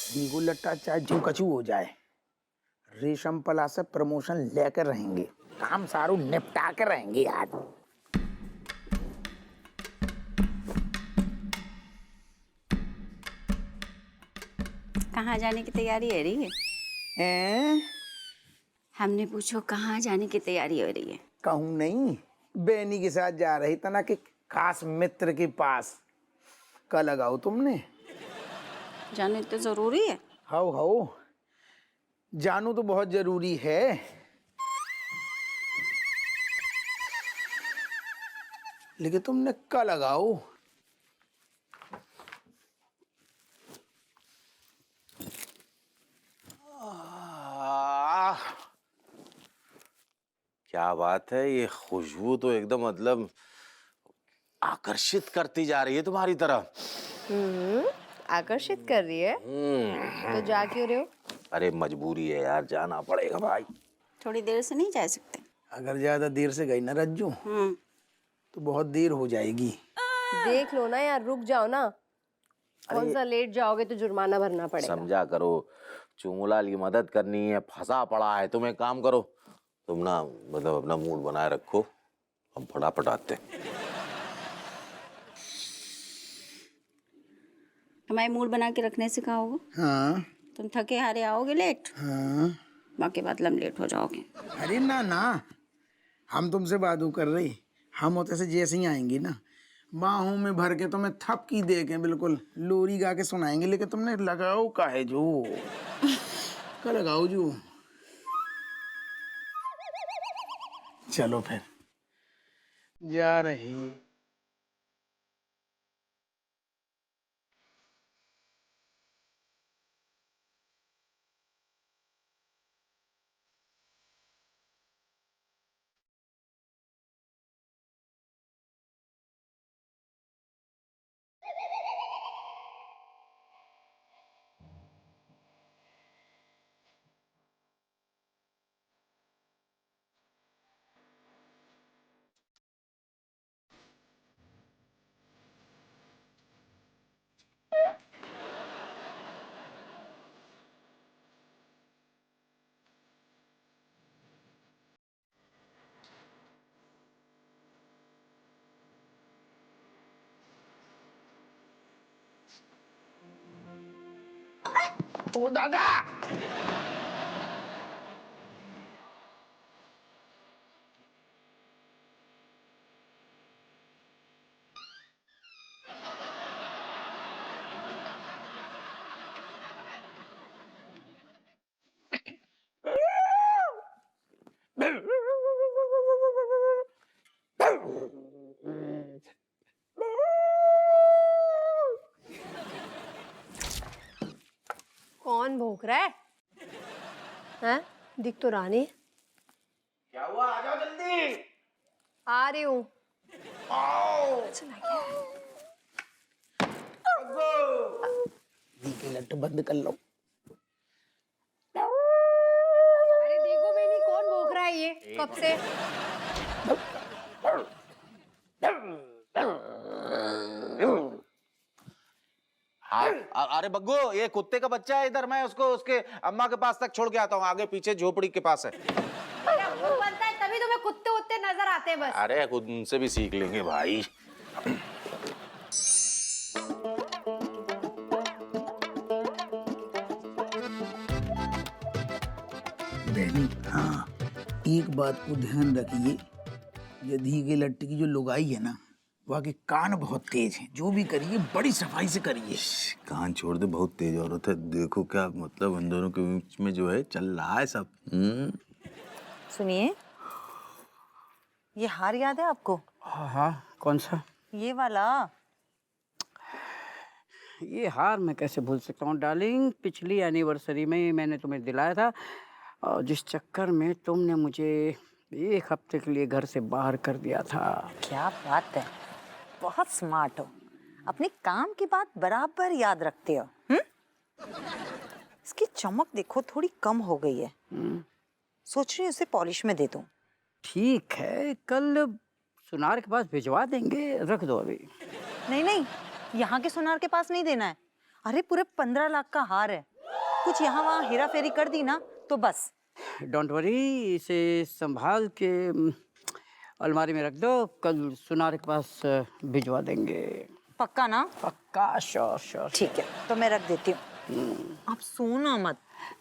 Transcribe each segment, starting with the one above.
दीगू लट्टा चाहे जो कछु हो जाए, रेशम पला से प्रमोशन लेकर रहेंगे, काम सारू निपटा कर रहेंगे यार। कहाँ जाने की तैयारी हो रही है? हमने पूछो कहाँ जाने की तैयारी हो रही है? कहूँ नहीं, बेनी के साथ जा रही तना कि खास मित्र के पास। कल लगाओ तुमने। जाने तो जरूरी है। हाउ जानू तो बहुत जरूरी है। लेकिन तुमने कल लगाओ। क्या बात है, ये खुशबू तो एकदम मतलब आकर्षित करती जा रही है तुम्हारी तरफ। आकर्षित कर रही है। तो जा क्यों रहे हो? अरे मजबूरी है यार, जाना पड़ेगा भाई। थोड़ी देर से नहीं जा सकते? अगर ज्यादा देर से गई ना रज्जू तो बहुत देर हो जाएगी। देख लो ना यार, रुक जाओ ना। कौन सा लेट जाओगे तो जुर्माना भरना पड़ेगा। समझा करो, चुमुलाल की मदद करनी है, फंसा पड़ा है। तुम एक काम करो, तुम ना मतलब अपना मूड बनाए रखो, हम फटाफट आते हैं। हमारे मूड बना के रखने से कहा होगा। हाँ तुम थके हारे आओगे लेट, हाँ। बाकी मतलब लेट हो जाओगे। अरे ना ना, हम तुमसे बात कर रही। हम होते से जैसे ही आएंगे ना, बाहों में भर के तुम्हें थपकी दे के बिल्कुल लोरी गा के सुनाएंगे। लेकिन तुमने लगाओ काहे जो का लगाओ जो। चलो फिर जा रही। ओ दादा, कौन भौंक रहा है? हैं? दिख तो रहा नहीं। क्या हुआ? आ जाओ जल्दी। आ रही हूँ। दी के लट्टू बंद कर लो। अरे देखो बेनी, कौन भौंक रहा है ये कब से? हाँ, अरे बग्गू, ये कुत्ते का बच्चा है। इधर मैं उसको उसके अम्मा के पास तक छोड़ के आता हूँ, आगे पीछे झोपड़ी के पास है। मेरा मुंह बनता है तभी तुम्हें कुत्ते उत्ते नजर आते हैं बस। अरे खुद उनसे भी सीख लेंगे भाई। बहनी, हाँ एक बात को ध्यान रखिए, ये धी के लट्टी की जो लुगाई है ना, वहाँ के कान बहुत तेज हैं। जो भी करिए बड़ी सफाई से करिए। कान छोड़ दे, बहुत तेज औरत है। देखो क्या मतलब उन दोनों के बीच में जो है चल रहा है सब। सुनिए, ये हार याद है आपको? हाँ हाँ, कौन सा? ये वाला। ये हार मैं कैसे भूल सकता हूँ डार्लिंग, पिछली एनिवर्सरी में मैंने तुम्हें दिलाया था, और जिस चक्कर में तुमने मुझे 1 हफ्ते के लिए घर से बाहर कर दिया था। क्या बात है, बहुत स्मार्ट हो, अपने काम की बात बराबर याद रखते हो। इसकी चमक देखो थोड़ी कम हो गई है। सोच रही हूँ उसे पॉलिश में दे दूं। ठीक है, कल सुनार के पास भिजवा देंगे, रख दो अभी। नहीं नहीं, यहाँ के सुनार के पास नहीं देना है। अरे पूरे 15 लाख का हार है, कुछ यहाँ वहाँ हेरा फेरी कर दी ना तो बस। डोंट वरी, इसे संभाल के अलमारी में रख दो, कल सुनार के पास भिजवा देंगे। पक्का ना? पक्का, श्योर श्योर। ठीक है, तो मैं रख देती हूँ, आप सोना मत।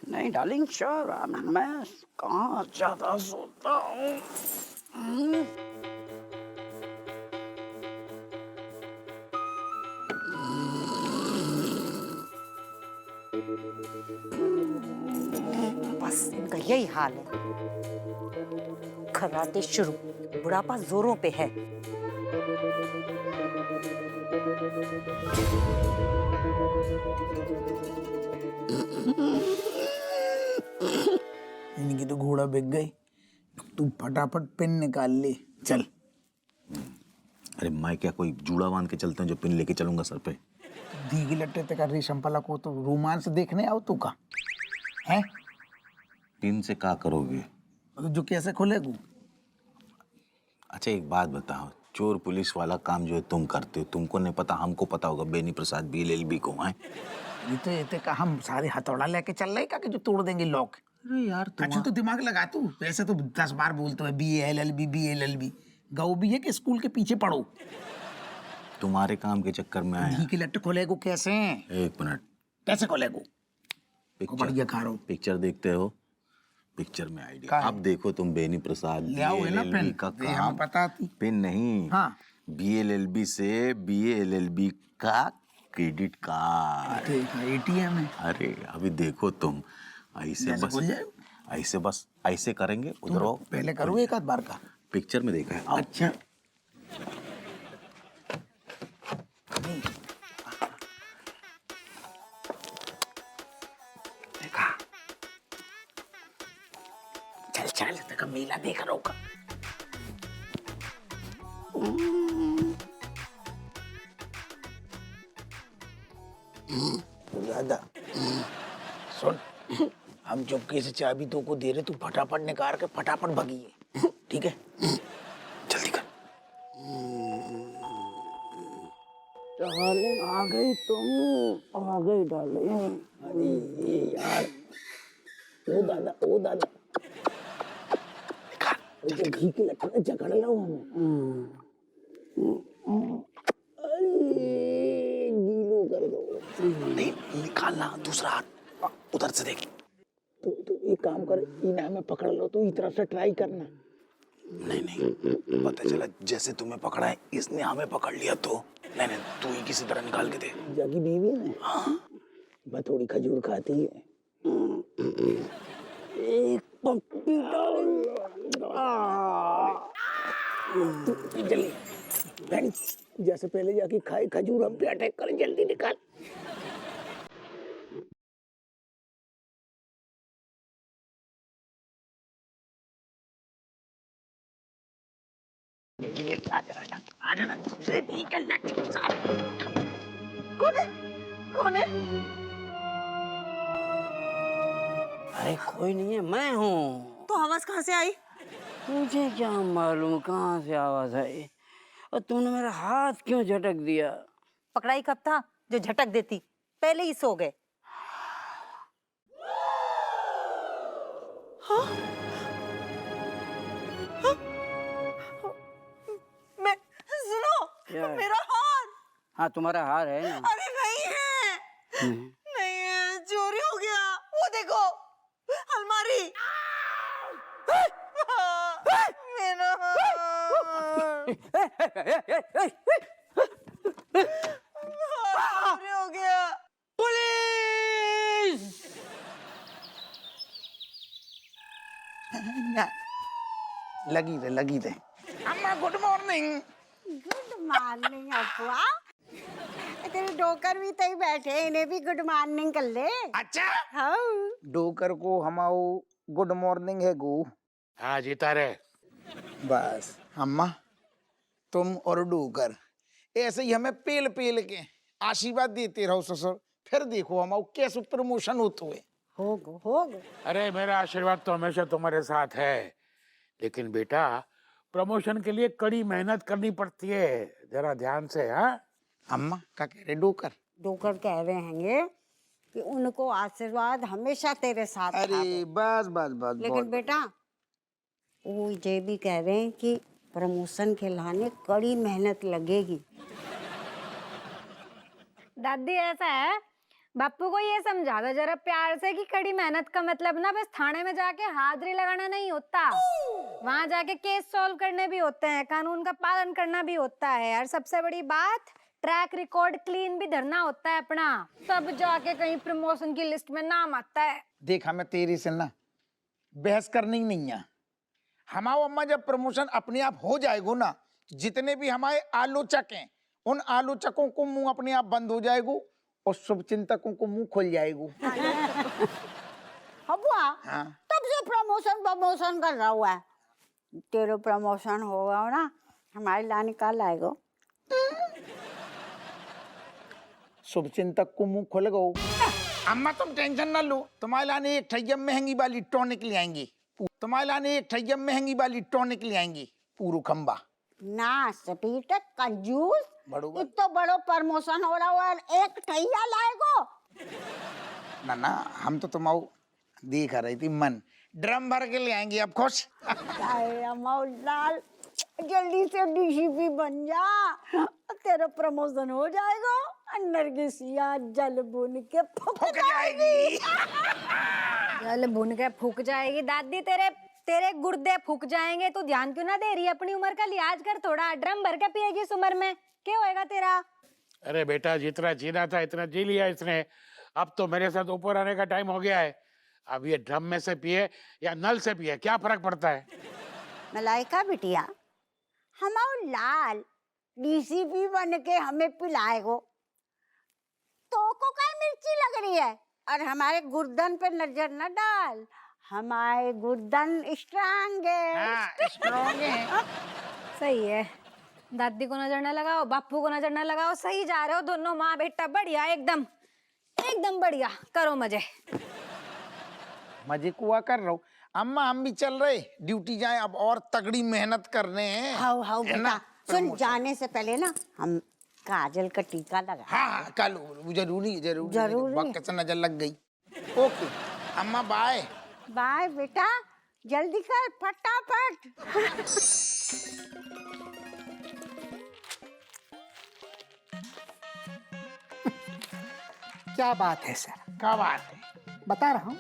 नहीं डार्लिंग, श्योर, मैं कहाँ ज्यादा सोता हूँ। बस इनका यही हाल है, खर्राटे शुरू, बुढ़ापा जोरों पे है। इनकी तो घोड़ा बिक गई। तू फटाफट पिन निकाल ले, चल। अरे मैं क्या कोई जूड़ा बांध के चलता हूँ जो पिन लेके चलूंगा सर पे? दीगी लट्टे तक रेशम पला को तो रोमांस देखने आओ तू का है? पिन से क्या करोगे? जो कैसे खोलेगू? अच्छा एक बात बताओ, चोर पुलिस वाला काम जो है तुम करते हो, तुमको नहीं पता, हमको पता होगा बेनी प्रसाद BLLB को है। ये तो का हम सारे हथौड़ा लेके चल रहे का कि जो तोड़ देंगे लॉक। अरे यार अच्छा तो दिमाग लगा तू, वैसे तो 10 बार बोलते हो BLLB। गाँव भी है कि स्कूल के पीछे पढ़ो। तुम्हारे काम के चक्कर में आया। दी के लट्टे खोलेगू कैसे? एक मिनट, कैसे खोलेगू? बढ़िया खारो। पिक्चर देखते हो? पिक्चर में का आइडिया। है? अब देखो तुम बेनी प्रसाद ले आओ है ना BLLB पेन, का ये हमें काम। पता थी। पेन नहीं, हाँ। BLLB से BLLB का क्रेडिट कार्ड। ATM है। अरे अभी देखो तुम, ऐसे कैसे बस खुल जाए? ऐसे बस ऐसे करेंगे, उधर आओ। पहले करो एक आध बार का। पिक्चर में देखा है। आओ। अच्छा देखा, चल चल तक मेला देख रहा होगा। दादा सुन, हम चुपके से चाबी तो को दे रहे, तू फटाफट निकाल के फटाफट भगिए, ठीक है? जल्दी कर। डार्लिंग आ गई तुम, आ गई डार्लिंग। अरे यार, ओ दादा निकाल, जल्दी घी के लट्ठे जकड़ लो हम। अरे गीलो कर दो। नहीं निकालना, दूसरा हाथ उधर से देख। तो एक काम कर, इन हमें पकड़ लो, तो इस तरफ से ट्राई करना। नहीं पता चला जैसे तुम्हें पकड़ा है इसने हमें पकड़ लिया तो नहीं, तू ही किसी तरह निकाल के दे। जागी बीवी है। हाँ, मैं थोड़ी खजूर खाती है। एक पप्पी जल्दी बहन, जैसे पहले जाके खाए खजूर, हम पे अटैक कर, जल्दी निकाल। अरे कोई नहीं है, मैं हूँ। तो आवाज कहाँ से आई? मुझे क्या मालूम कहाँ से आवाज आई, और तुमने मेरा हाथ क्यों झटक दिया? पकड़ाई कब था जो झटक देती, पहले ही सो गए। हाँ? हाँ? मैं सुनो, क्या है? मेरा हार। हाँ तुम्हारा हार है ना। अरे नहीं है, नहीं है, चोरी हो गया। वो देखो अलमारी। मेरा हार चोरी हो गया। पुलिस! लगी रे। अम्मा गुड मॉर्निंग। गुड मॉर्निंग अपुआ। तेरे डोकर भी तई बैठे, इन्हें भी गुड मॉर्निंग कर ले। अच्छा हाँ डोकर को हमाओ गुड मॉर्निंग है गो। हाँ जीता रे। बस अम्मा, तुम और डोकर ऐसे ही हमें पेल के आशीर्वाद देते रहो ससुर, फिर देखो हमारा कैसे प्रमोशन होते हुए। होगो। अरे मेरा आशीर्वाद तो हमेशा तुम्हारे साथ है, लेकिन बेटा प्रमोशन के लिए कड़ी मेहनत करनी पड़ती है, जरा ध्यान से। हाँ अम्मा क्या कह रहे डोकर? डोकर कह रहे हैं कि उनको आशीर्वाद हमेशा तेरे साथ था। अरे बस बस बस लेकिन बहुत। बेटा वो ये भी कह रहे हैं कि प्रमोशन के लाने कड़ी मेहनत लगेगी। दादी ऐसा है, बापू को ये समझा दो जरा प्यार से कि कड़ी मेहनत का मतलब ना बस थाने में जाके हाजिरी लगाना नहीं होता, वहां जाके केस सॉल्व करने भी होते हैं, कानून का पालन करना भी होता है, और सबसे बड़ी बात ट्रैक रिकॉर्ड क्लीन भी धरना होता है अपना, तब जाके कहीं प्रमोशन की लिस्ट में नाम आता है। देखा मैं तेरी से ना बहस करनी नहीं है। हमारे अम्मा जब प्रमोशन अपने आप हो जाएगो ना, जितने भी हमारे आलोचक हैं उन आलोचकों को मुंह अपने आप बंद हो जाएगो और शुभ चिंतकों को मुंह खुल जाएगो। हबुआ हाँ। तब से प्रमोशन कर रहा हुआ है। तेरे प्रमोशन होगा ना, हमारे लाने कल आएगा। शुभ चिंतक को मुंह खुल गो। अम्मा तुम टेंशन ना लो, तुम्हारे लाने एक ठैया महंगी वाली टॉनिक ले आएंगे। तुम्हारे लाने एक ठैया महंगी वाली टॉनिक ले आएंगे, पूरा खंबा। ना स्पीड कंजूस, बड़ो इतना बड़ो प्रमोशन हो रहा है, एक ठैया लाएगो। ना हम तो तुम्हारा देख रही थी मन, ड्रम भर के ले आएंगे अब खुश। लाल जल्दी से डीसीपी बन जा, तेरा प्रमोशन हो जाएगा। अंदर की सिया जल बुन के फूक जाएगी। जल भुन के फूक जाएगी दादी, तेरे गुर्दे फूक जाएंगे। तू ध्यान क्यों ना दे रही है? अपनी उम्र का लिहाज कर थोड़ा, ड्रम भर के पिएगी इस उम्र में, क्या होएगा तेरा? अरे बेटा, जितना जीना था इतना जी लिया इसने, अब तो मेरे साथ ऊपर आने का टाइम हो गया है। अब ये ड्रम में से पिए या नल से पिए, क्या फर्क पड़ता है? मलाइका बिटिया, हमारा लाल डीसीपी बन के हमें पिलाएगो तो को क्या मिर्ची लग रही है? और हमारे गुर्दन पे नजर न डाल, हमारे गुर्दन स्ट्रांग है। स्ट्रॉन्ग है। सही है, दादी को नजर न लगाओ, बापू को नजर न लगाओ, सही जा रहे हो दोनों माँ बेटा, बढ़िया, एकदम एकदम बढ़िया, करो मजे। मजे कुआ कर रहा हूँ अम्मा, हम भी चल रहे, ड्यूटी जाए अब और तगड़ी मेहनत करने हैं। हाउ है ना? बेटा, सुन, जाने से पहले ना हम काजल का टीका लगा। हाँ कल जरूरी जरूरी। वक्त से नजर लग गई। ओके अम्मा बाय। बाय बेटा, जल्दी कर फटाफट। क्या बात है सर, क्या बात है? बता रहा हूँ।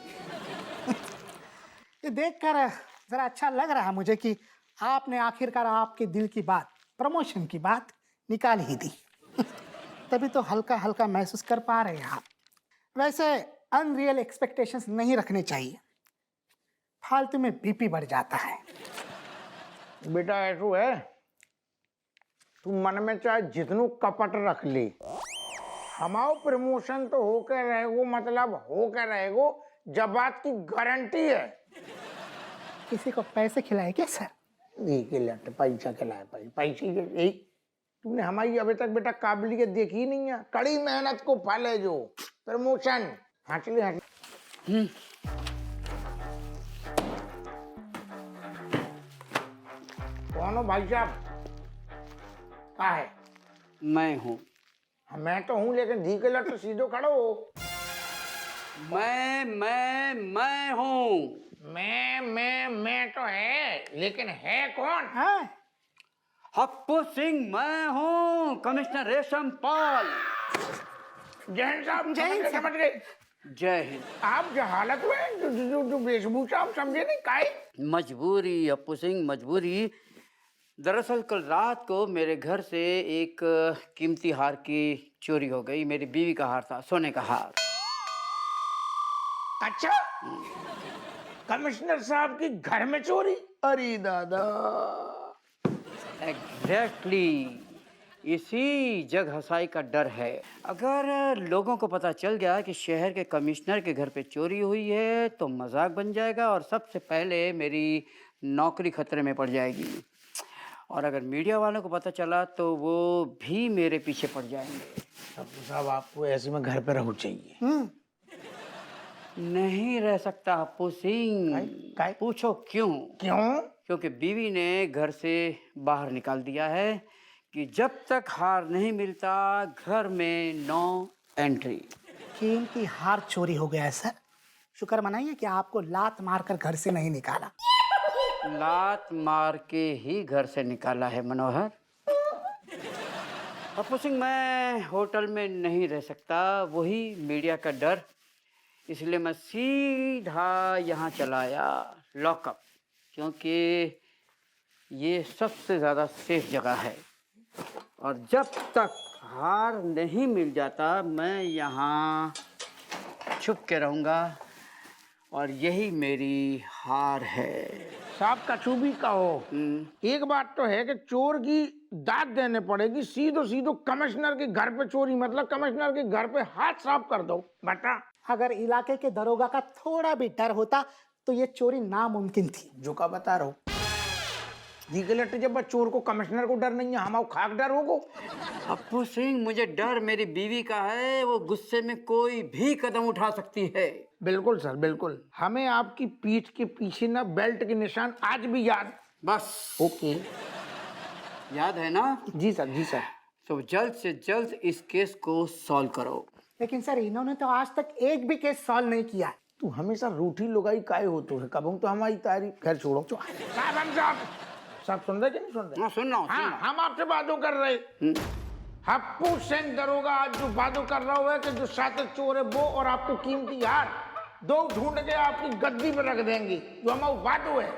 ये देखकर जरा अच्छा लग रहा है मुझे कि आपने आखिरकार आपके दिल की बात, प्रमोशन की बात निकाल ही दी। तभी तो हल्का हल्का महसूस कर पा रहे हैं आप। वैसे अनरियल एक्सपेक्टेशंस नहीं रखने चाहिए, फालतू में बीपी बढ़ जाता है। बेटा ऐसा है, तू मन में चाहे जितनों कपट रख ले, हमारा प्रमोशन तो होकर रहेगो, मतलब होकर रहेगो, जब बात की गारंटी है। किसी को पैसे खिलाए क्या सर? पैसा खिलाए, पैसे यही तुमने हमारी अभी तक बेटा काबिलियत देखी नहीं है। कड़ी मेहनत को फल है जो प्रमोशन हासिल है। कौन हो भाई साहब? क्या है? मैं हूँ। हाँ, मैं तो हूँ, लेकिन धी के लट तो सीधो खड़ो हो। मैं हूँ। मैं तो है, लेकिन है कौन? हाँ, हप्पू सिंह मैं हूँ, कमिश्नर रेशम पाल। जैन साहब, समझ गए। जय हिंद। आप जहालत में जो वेशभूषा आप समझे नहीं काहे? मजबूरी हप्पू सिंह, मजबूरी। दरअसल कल रात को मेरे घर से एक कीमती हार की चोरी हो गई। मेरी बीवी का हार था, सोने का हार। अच्छा, कमिश्नर साहब की घर में चोरी? अरे दादा। एग्जैक्टली, इसी जग हसाई का डर है। अगर लोगों को पता चल गया कि शहर के कमिश्नर के घर पे चोरी हुई है तो मजाक बन जाएगा और सबसे पहले मेरी नौकरी खतरे में पड़ जाएगी। और अगर मीडिया वालों को पता चला तो वो भी मेरे पीछे पड़ जाएंगे। साहब आपको ऐसे में घर पे रहना चाहिए। नहीं रह सकता हप्पू सिंह। पूछो क्यों? क्योंकि बीवी ने घर से बाहर निकाल दिया है कि जब तक हार नहीं मिलता घर में नो एंट्री। कीमती हार चोरी हो गया है सर। शुक्र मनाइए कि आपको लात मारकर घर से नहीं निकाला। लात मार के ही घर से निकाला है मनोहर। पप्पू सिंह, मैं होटल में नहीं रह सकता, वही मीडिया का डर, इसलिए मैं सीधा यहाँ चला आया लॉकअप, क्योंकि ये सबसे ज़्यादा सेफ जगह है। और जब तक हार नहीं मिल जाता मैं यहाँ छुप के रहूँगा, और यही मेरी हार है। साहब कछु भी कहो, एक बात तो है कि चोर की दाद देने पड़ेगी। सीधो सीधो कमिश्नर के घर पे चोरी, मतलब कमिश्नर के घर पे हाथ साफ कर दो। बता, अगर इलाके के दरोगा का थोड़ा भी डर होता तो ये चोरी नामुमकिन थी। जो का बता रहा हूँ जब चोर को कमिश्नर को डर नहीं है, हमारा खाक डर होगो। पप्पू सिंह, मुझे डर मेरी बीवी का है, वो गुस्से में कोई भी कदम उठा सकती है। बिल्कुल सर, बिल्कुल। हमें आपकी पीठ के पीछे ना बेल्ट के निशान आज भी याद। बस ओके, याद है ना? जी सर, जी सर। तो जल्द से जल्द इस केस को सॉल्व करो। लेकिन सर इन्होंने तो आज तक एक भी केस सॉल्व नहीं किया है। तू हमेशा रूठी लुगाई काहे होतो है, कब तो हमारी तारीफ। खैर छोड़ो साहब, हम साहब सुन रहे कि नहीं सुन रहे? हाँ, सुन रहा हूँ, हाँ, हम आपसे बातों कर रहे। हप्पू सिंह दरोगा आज जो बातों कर रहा है कि जो साथ चोर है वो और आपको कीमती हार दो ढूंढ के आपकी गद्दी पर रख देंगे, जो हमारा वादो है।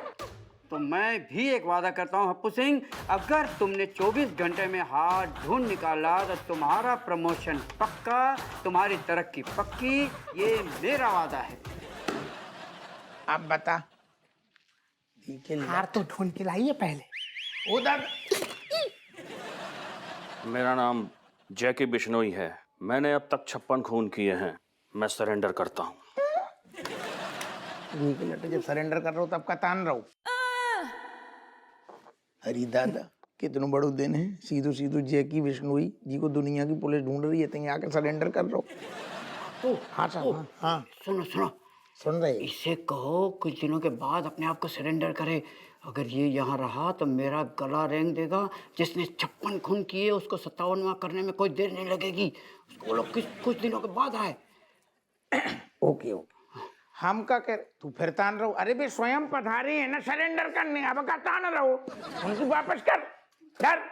तो मैं भी एक वादा करता हूँ हप्पू सिंह, अगर तुमने 24 घंटे में हार ढूंढ निकाला तो तुम्हारा प्रमोशन पक्का, तुम्हारी तरक्की पक्की, ये मेरा वादा है। अब बता, हार तो ढूंढ के लाइए पहले। उधर मेरा नाम जैकी बिश्नोई है। मैंने अब तक 56 खून किए हैं। मैं सरेंडर करता हूँ। जब सरेंडर कर रहा हो तब का तान रहो। अरे दादा, कितना बड़ो दिन है। सीधो सीधो जैकी बिश्नोई जी को दुनिया की पुलिस ढूंढ रही है, तो यहाँ आके सरेंडर कर रहो। हाँ साहब, हाँ सुनो सुनो, सुन रहे। इसे कहो कुछ दिनों के बाद अपने आप को सरेंडर करे। अगर ये यहाँ रहा तो मेरा गला रेंग देगा। जिसने 56 खून किए उसको 57वां करने में कोई देर नहीं लगेगी। उसको बोलो कुछ दिनों के बाद आए। ओके ओके, हम का कह तू फिर तान रहो। अरे बे स्वयं पधारे है ना सरेंडर करने, अब का तान रहो, उनकी वापस कर डर।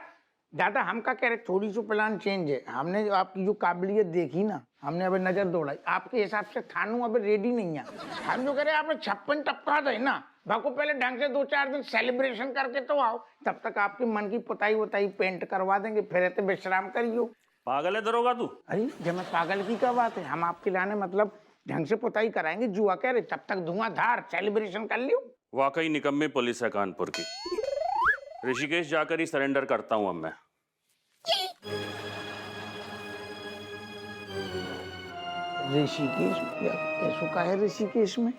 दादा हम का कह रहे थोड़ी सी प्लान चेंज है। हमने आपकी जो काबिलियत देखी ना, हमने अभी नजर दौड़ाई। आपके हिसाब से थानू अभी रेडी नहीं है। हम जो कह रहे आपने 56 टपका दे ना, बाको पहले ढंग से 2-4 दिन सेलिब्रेशन करके तो आओ। तब तक आपके मन की पुताई वताई पेंट करवा देंगे, फिर तो विश्राम करियो। पागल है दरोगा तू? अरे जब मैं पागल की क्या बात है, हम आपके लाने मतलब ढंग से पुताई कराएंगे। जुआ कह रहे तब तक धुआंधार सेलिब्रेशन कर लियो। वाकई निकम्मी पुलिस है कानपुर की। ऋषिकेश जाकर ही सरेंडर करता हूँ अब मैं। ऋषिकेश ऐसा का है ऋषिकेश में?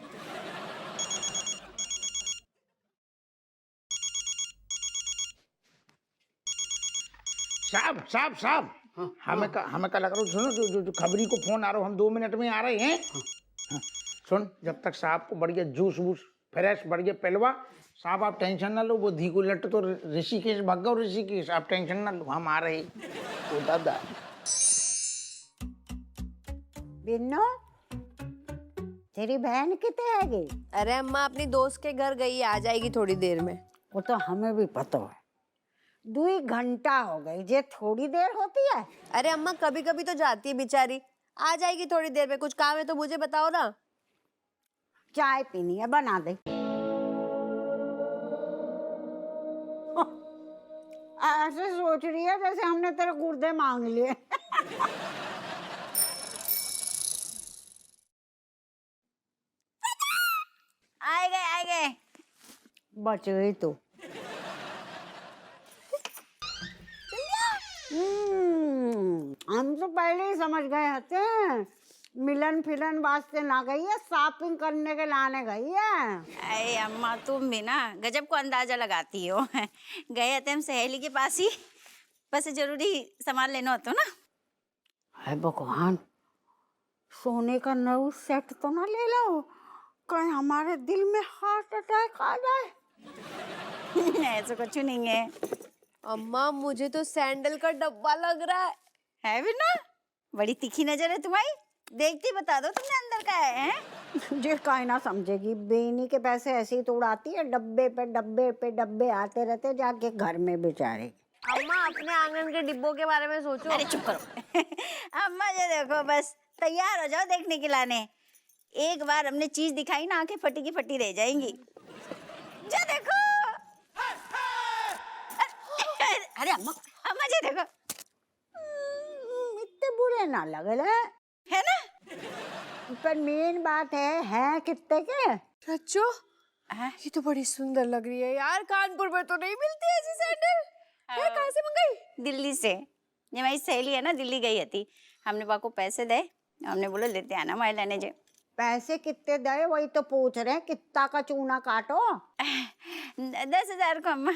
साहब साहब साहब, हमें का लग रहा है। सुनो, जो खबरी को फोन आ रहा, हम 2 मिनट में आ रहे हैं। हाँ, सुन, जब तक साहब को बढ़िया जूस वूस फ्रेश बढ़िया पिलवा। साहब आप टेंशन ना लो, वो धी को लट तो ऋषिकेश भाग गओ। ऋषिकेश आप टेंशन ना लो, हम आ रहे। ओ दादा बिन्नो, तेरी बहन कितने आएगी? अरे अम्मा अपनी दोस्त के घर गई है, आ जाएगी थोड़ी देर में। वो तो हमें भी पता है। 2 घंटा हो गई, जे थोड़ी देर होती है। अरे अम्मा कभी कभी तो जाती है बेचारी, आ जाएगी थोड़ी देर में। कुछ काम है तो मुझे बताओ ना। चाय पीनी है, बना दे। ऐसे सोच रही है जैसे हमने तेरे गुर्दे मांग लिए। आए गए बच गई तो। हम तो पहले ही समझ गए थे मिलन फिलन वास्ते ना गई है, शॉपिंग करने के लाने गई है। अरे अम्मा तुम भी ना गजब को अंदाजा लगाती हो। गए थे हम सहेली के पास ही, बस जरूरी सामान लेना होता ना। है भगवान, सोने का नया सेट तो ना ले लो, कहीं हमारे दिल में हार्ट अटैक आ जाए। ऐसा कुछ नहीं है। अम्मा मुझे तो सैंडल का डब्बा लग रहा है। है भी ना, बड़ी तीखी नजर है तुम्हारी। देखती बता दो तुमने अंदर का है? जे काहे ना समझेगी, बेनी के पैसे ऐसे ही तो उड़ाती है, डब्बे पे डब्बे पे डब्बे आते रहते जाके घर में बेचारे। अम्मा अपने आंगन के डिब्बों के बारे में सोचो। अरे चुप करो। अम्मा जो देखो, बस तैयार हो जाओ देखने के लाने। एक बार हमने चीज दिखाई ना, आंखें फटी की फटी रह जाएंगी। जो देखो। अरे अम्मा, अम्मा जो देखो। इतने बुरे ना लगल है ना? पर मेन बात है कितने के? सच्चो ये तो बड़ी सुंदर लग रही है यार, कानपुर में तो नहीं मिलती ऐसी सैंडल। है कहाँ से मंगाई? दिल्ली से। ये मेरी सहेली है ना, दिल्ली गई थी, हमने पापा को पैसे दे, हमने बोला लेते आना मैं लेने जे। पैसे कितने दे वही तो पूछ रहे हैं, कितना का चूना काटो? 10,000 को अम्मा।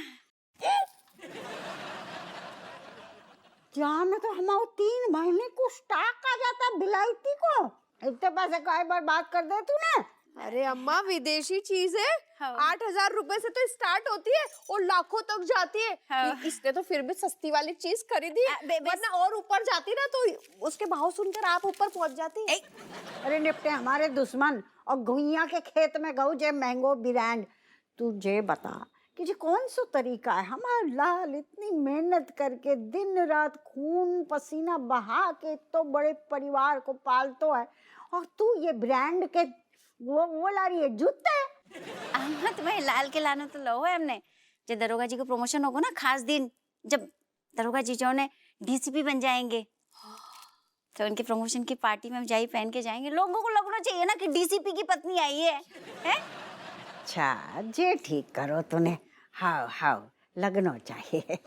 क्या में तो हमारे 3 महीने को स्टॉक आ जाता बिलायती को, इतने पैसे काहे बर्बाद कर दे तूने? अरे अम्मा विदेशी चीज है, हाँ। 8,000 रुपए से तो स्टार्ट होती है और लाखों तक जाती है। हाँ। इसने तो फिर भी सस्ती वाली चीज खरीदी, वरना और ऊपर जाती ना तो उसके भाव सुनकर आप ऊपर पहुंच जाती। अरे निपटे हमारे दुश्मन, और घुइया के खेत में गऊ जे मैंगो ब्रांड। तुझे बता कि जी कौन सा तरीका है, हमारा लाल इतनी मेहनत करके दिन रात खून पसीना बहा के तो बड़े परिवार को पालतो है, और तू ये ब्रांड के वो ला रही है जूते। अम्मा तुम्हें लाल के लाना तो लो है हमने। जब दरोगा जी का प्रमोशन होगा ना, खास दिन जब दरोगा जी जो ने डीसीपी बन जाएंगे, तो उनके प्रमोशन की पार्टी में हम जाई पहन के जाएंगे। लोगों को लगना चाहिए ना कि डीसीपी की पत्नी आई है, हैं? अच्छा जे ठीक करो तूने, हाउ लगना चाहिए।